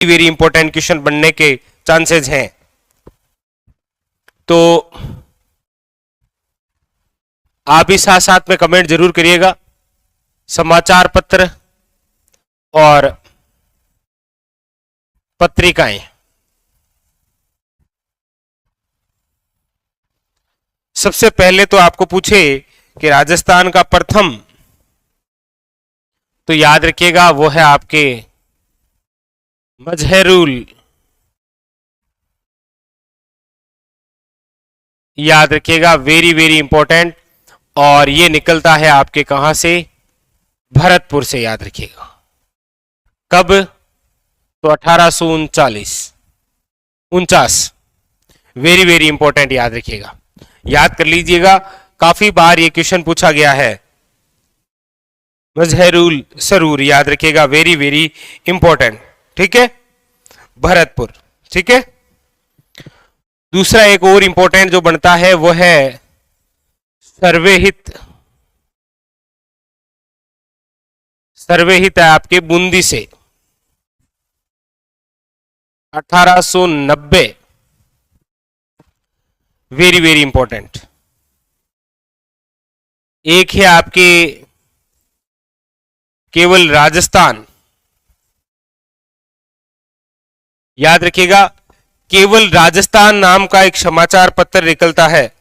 Very important question बनने के chances हैं। तो आप भी साथ साथ में कमेंट जरूर करिएगा। समाचार पत्र और पत्रिकाएं, सबसे पहले तो आपको पूछे कि राजस्थान का प्रथम, तो याद रखिएगा वो है आपके मजहरुल, याद रखिएगा, वेरी वेरी इंपॉर्टेंट। और ये निकलता है आपके कहां से, भरतपुर से, याद रखिएगा। कब, तो 1839, वेरी वेरी इंपॉर्टेंट, याद रखिएगा, याद कर लीजिएगा, काफी बार ये क्वेश्चन पूछा गया है। मजहरुल सरूर, याद रखिएगा, वेरी वेरी इंपॉर्टेंट, ठीक है, भरतपुर, ठीक है। दूसरा एक और इंपॉर्टेंट जो बनता है वो है सर्वेहित, सर्वेहित है आपके बूंदी से, 1890, वेरी वेरी इंपॉर्टेंट। एक है आपके केवल राजस्थान, याद रखिएगा, केवल राजस्थान नाम का एक समाचार पत्र निकलता है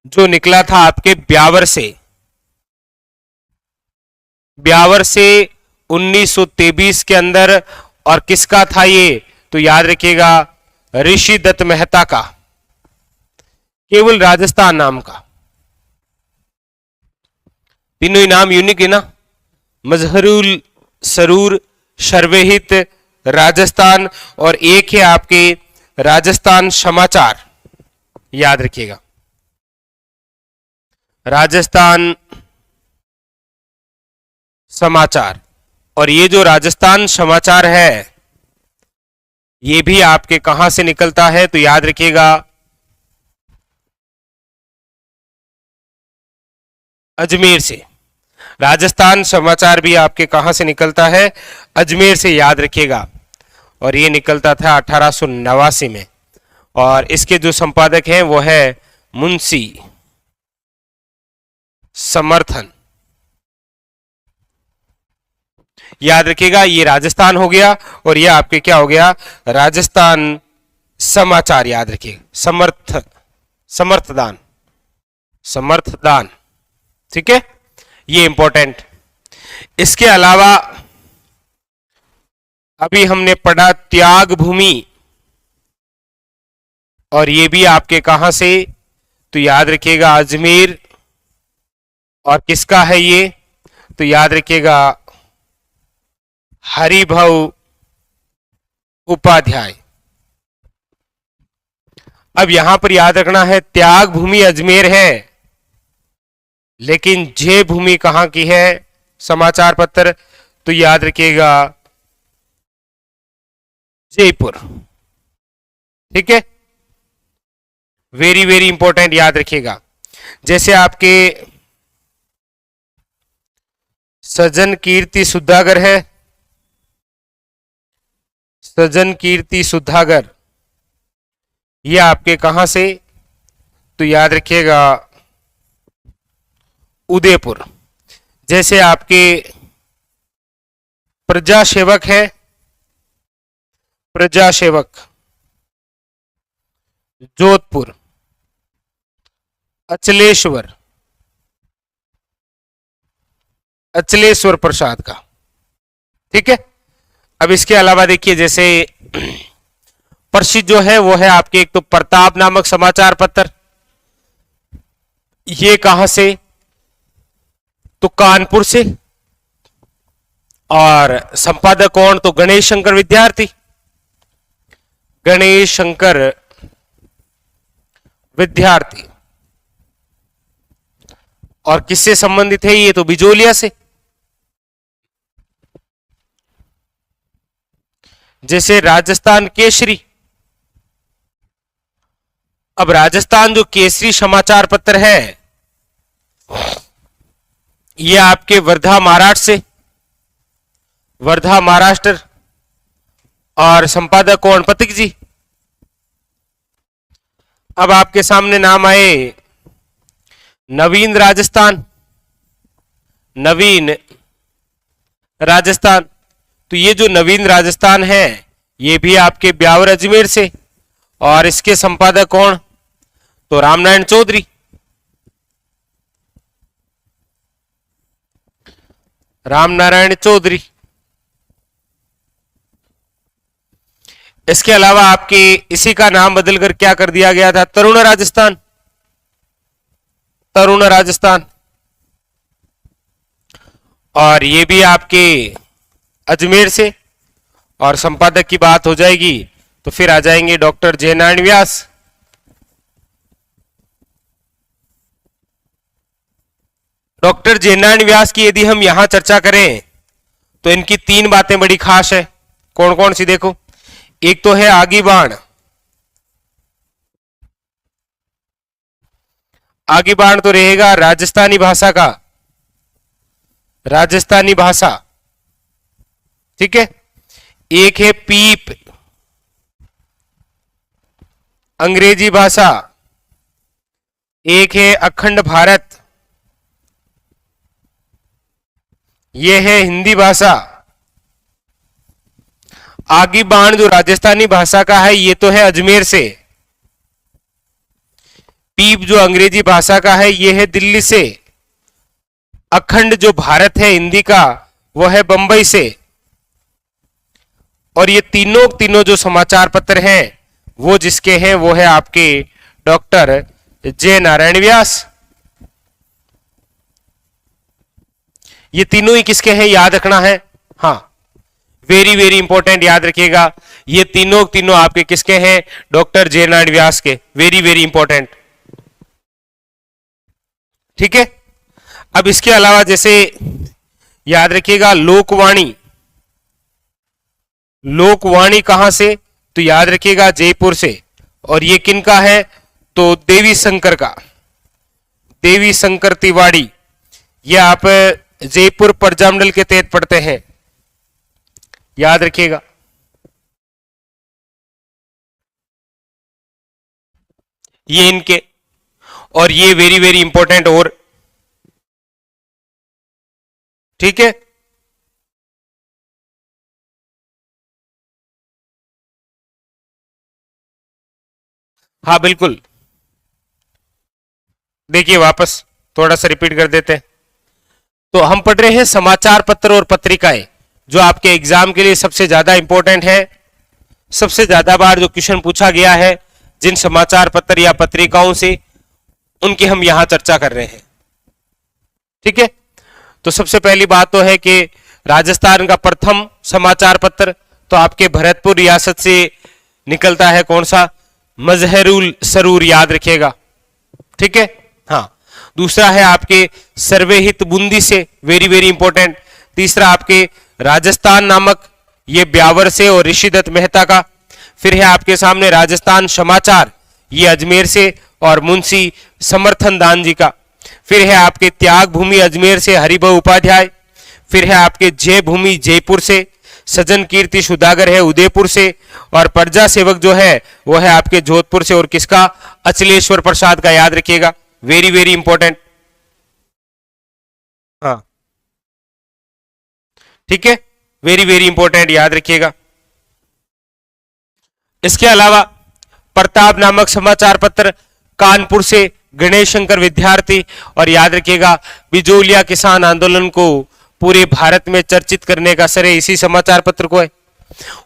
जो निकला था आपके ब्यावर से, ब्यावर से 1923 के अंदर। और किसका था ये, तो याद रखिएगा ऋषि दत्त मेहता का, केवल राजस्थान नाम का। तीनों ही नाम यूनिक है ना, मजहरुल सरूर, सर्वेहित, राजस्थान, और एक है आपके राजस्थान समाचार, याद रखिएगा, राजस्थान समाचार। और ये जो राजस्थान समाचार है ये भी आपके कहां से निकलता है, तो याद रखिएगा अजमेर से। राजस्थान समाचार भी आपके कहां से निकलता है, अजमेर से, याद रखिएगा। और ये निकलता था 1889 में। और इसके जो संपादक हैं वो है मुंशी समर्थन, याद रखिएगा, ये राजस्थान हो गया और ये आपके क्या हो गया, राजस्थान समाचार, याद रखिएगा, समर्थदान, समर्थदान, ठीक है, ये इंपॉर्टेंट। इसके अलावा अभी हमने पढ़ा त्याग भूमि, और ये भी आपके कहां से, तो याद रखिएगा अजमेर। और किसका है ये, तो याद रखिएगा हरिभाऊ उपाध्याय। अब यहां पर याद रखना है त्याग भूमि अजमेर है, लेकिन जय भूमि कहां की है समाचार पत्र, तो याद रखिएगा जयपुर, ठीक है, वेरी वेरी इंपॉर्टेंट, याद रखिएगा। जैसे आपके सजन कीर्ति सुधागर है, सजन कीर्ति सुधागर, ये आपके कहां से, तो याद रखिएगा उदयपुर। जैसे आपके प्रजा सेवक है, प्रजा सेवक जोधपुर, अचलेश्वर, अचलेश्वर प्रसाद का, ठीक है। अब इसके अलावा देखिए जैसे प्रसिद्ध जो है वो है आपके एक तो प्रताप नामक समाचार पत्र, ये कहां से, तो कानपुर से। और संपादक कौन, तो गणेश शंकर विद्यार्थी, गणेश शंकर विद्यार्थी। और किससे संबंधित है ये, तो बिजोलिया से। जैसे राजस्थान केसरी, अब राजस्थान जो केसरी समाचार पत्र है ये आपके वर्धा महाराष्ट्र से, वर्धा महाराष्ट्र। और संपादक कौन? पथिक जी। अब आपके सामने नाम आए नवीन राजस्थान, नवीन राजस्थान। तो ये जो नवीन राजस्थान है ये भी आपके ब्यावर अजमेर से, और इसके संपादक कौन? तो रामनारायण चौधरी। रामनारायण चौधरी। इसके अलावा आपके इसी का नाम बदलकर क्या कर दिया गया था? तरुण राजस्थान, तरुण राजस्थान। और ये भी आपके अजमेर से, और संपादक की बात हो जाएगी तो फिर आ जाएंगे डॉक्टर जयनारायण व्यास। डॉक्टर जयनारायण व्यास की यदि हम यहां चर्चा करें तो इनकी तीन बातें बड़ी खास है। कौन कौन सी? देखो, एक तो है आगी बाण। आगी बाण तो रहेगा राजस्थानी भाषा का, राजस्थानी भाषा, ठीक है। एक है पीप, अंग्रेजी भाषा। एक है अखंड भारत, यह है हिंदी भाषा। आगी बाण जो राजस्थानी भाषा का है ये तो है अजमेर से। पीप जो अंग्रेजी भाषा का है ये है दिल्ली से। अखंड जो भारत है हिंदी का वो है बंबई से। और ये तीनों जो समाचार पत्र हैं वो जिसके हैं वो है आपके डॉक्टर जयनारायण व्यास। ये तीनों ही किसके हैं याद रखना है। हाँ, वेरी वेरी इंपॉर्टेंट, याद रखिएगा। ये तीनों आपके किसके हैं? डॉक्टर जयनारायण व्यास के। वेरी वेरी इंपॉर्टेंट, ठीक है। अब इसके अलावा जैसे याद रखिएगा लोकवाणी। लोकवाणी कहां से? तो याद रखिएगा जयपुर से। और ये किनका है? तो देवी शंकर का, देवी शंकर तिवाड़ी। ये आप जयपुर प्रजामंडल के तहत पढ़ते हैं, याद रखिएगा। ये इनके, और ये वेरी वेरी इंपॉर्टेंट, और ठीक है। हाँ बिल्कुल, देखिए वापस थोड़ा सा रिपीट कर देते हैं। तो हम पढ़ रहे हैं समाचार पत्र और पत्रिकाएं, जो आपके एग्जाम के लिए सबसे ज्यादा इंपॉर्टेंट है। सबसे ज्यादा बार जो क्वेश्चन पूछा गया है जिन समाचार पत्र या पत्रिकाओं से, उनकी हम यहां चर्चा कर रहे हैं, ठीक है। तो सबसे पहली बात तो है कि राजस्थान का प्रथम समाचार पत्र तो आपके भरतपुर रियासत से निकलता है। कौन सा? मजहरुल सरूर, याद रखिएगा, ठीक है। हाँ, दूसरा है आपके सर्वेहित बूंदी से, वेरी वेरी इंपॉर्टेंट। तीसरा आपके राजस्थान नामक, ये ब्यावर से और ऋषिदत्त मेहता का। फिर है आपके सामने राजस्थान समाचार, ये अजमेर से और मुंशी समर्थन दान जी का। फिर है आपके त्याग भूमि अजमेर से हरिभाऊ उपाध्याय। फिर है आपके जय भूमि जयपुर से, सजन कीर्ति सुधागर है उदयपुर से, और प्रजा सेवक जो है वो है आपके जोधपुर से, और किसका? अचलेश्वर प्रसाद का, याद रखिएगा, वेरी वेरी इंपॉर्टेंट। हाँ ठीक है, वेरी वेरी इंपॉर्टेंट, याद रखिएगा। इसके अलावा प्रताप नामक समाचार पत्र कानपुर से, गणेश शंकर विद्यार्थी। और याद रखिएगा बिजोलिया किसान आंदोलन को पूरे भारत में चर्चित करने का श्रेय इसी समाचार पत्र को है।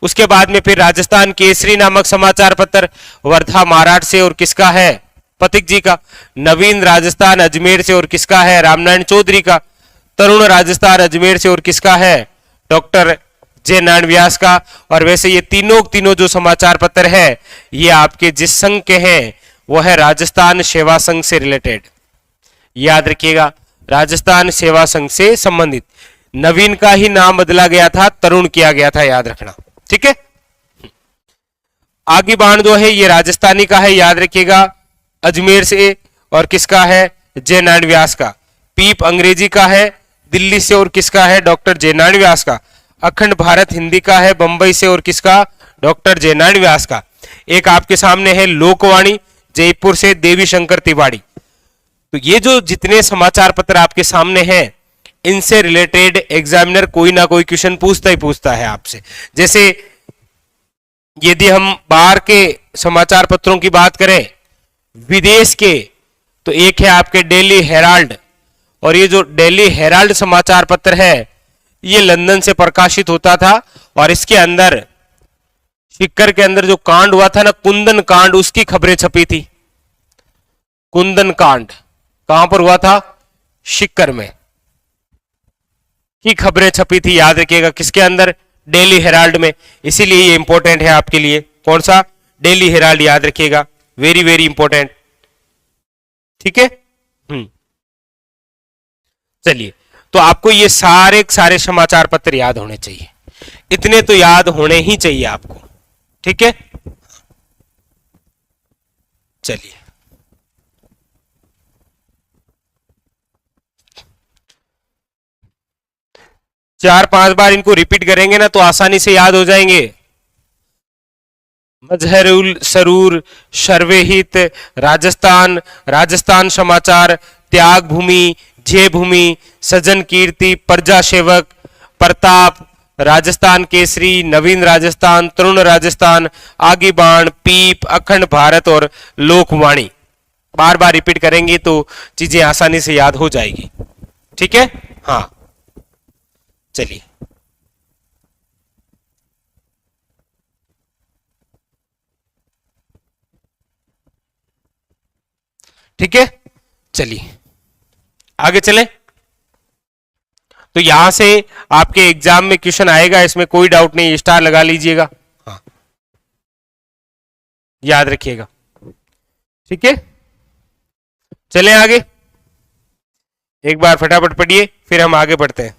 उसके बाद में फिर राजस्थान केसरी नामक समाचार पत्र वर्धा महाराष्ट्र से, और किसका है? पथिक जी का। नवीन राजस्थान अजमेर से, और किसका है? रामनारायण चौधरी का। तरुण राजस्थान अजमेर से, और किसका है? डॉक्टर जयनारायण व्यास का। और वैसे ये तीनों जो समाचार पत्र है ये आपके जिस संघ के हैं वो है राजस्थान सेवा संघ से रिलेटेड, याद रखिएगा, राजस्थान सेवा संघ से संबंधित। नवीन का ही नाम बदला गया था, तरुण किया गया था, याद रखना, ठीक है। आगे बाण जो है ये राजस्थानी का है, याद रखिएगा, अजमेर से, और किसका है? जयनारायण व्यास का। पीप अंग्रेजी का है, दिल्ली से, और किसका है? डॉक्टर जयनारायण व्यास का। अखंड भारत हिंदी का है, बंबई से, और किसका? डॉक्टर जयनारायण व्यास का। एक आपके सामने है लोकवाणी जयपुर से देवी शंकर तिवारी। तो ये जो जितने समाचार पत्र आपके सामने हैं, इनसे रिलेटेड एग्जामिनर कोई ना कोई क्वेश्चन पूछता ही पूछता है आपसे। जैसे यदि हम बाहर के समाचार पत्रों की बात करें, विदेश के, तो एक है आपके डेली हेराल्ड, और ये जो डेली हेराल्ड समाचार पत्र है ये लंदन से प्रकाशित होता था, और इसके अंदर सिक्कर के अंदर जो कांड हुआ था ना, कुंदन कांड, उसकी खबरें छपी थी। कुंदन कांड कहां पर हुआ था? सिक्कर में की खबरें छपी थी, याद रखिएगा, किसके अंदर? डेली हेराल्ड में। इसीलिए ये इंपॉर्टेंट है आपके लिए। कौन सा? डेली हेराल्ड, याद रखिएगा, वेरी वेरी इंपॉर्टेंट। ठीक है। चलिए, तो आपको ये सारे सारे समाचार पत्र याद होने चाहिए, इतने तो याद होने ही चाहिए आपको। ठीक है। चलिए, चार पांच बार इनको रिपीट करेंगे ना तो आसानी से याद हो जाएंगे। मजहरुल सरूर, सर्वेहित, राजस्थान, राजस्थान समाचार, त्याग भूमि, जय भूमि, सजन कीर्ति, प्रजा सेवक, प्रताप, राजस्थान केसरी, नवीन राजस्थान, तरुण राजस्थान, आगे बाण, पीप, अखंड भारत और लोकवाणी। बार बार रिपीट करेंगे तो चीजें आसानी से याद हो जाएगी। ठीक है। हाँ, चलिए, ठीक है। चलिए आगे चलें। तो यहां से आपके एग्जाम में क्वेश्चन आएगा, इसमें कोई डाउट नहीं, स्टार लगा लीजिएगा। हाँ, याद रखिएगा। ठीक है। चलें आगे, एक बार फटाफट पढ़िए फिर हम आगे बढ़ते हैं।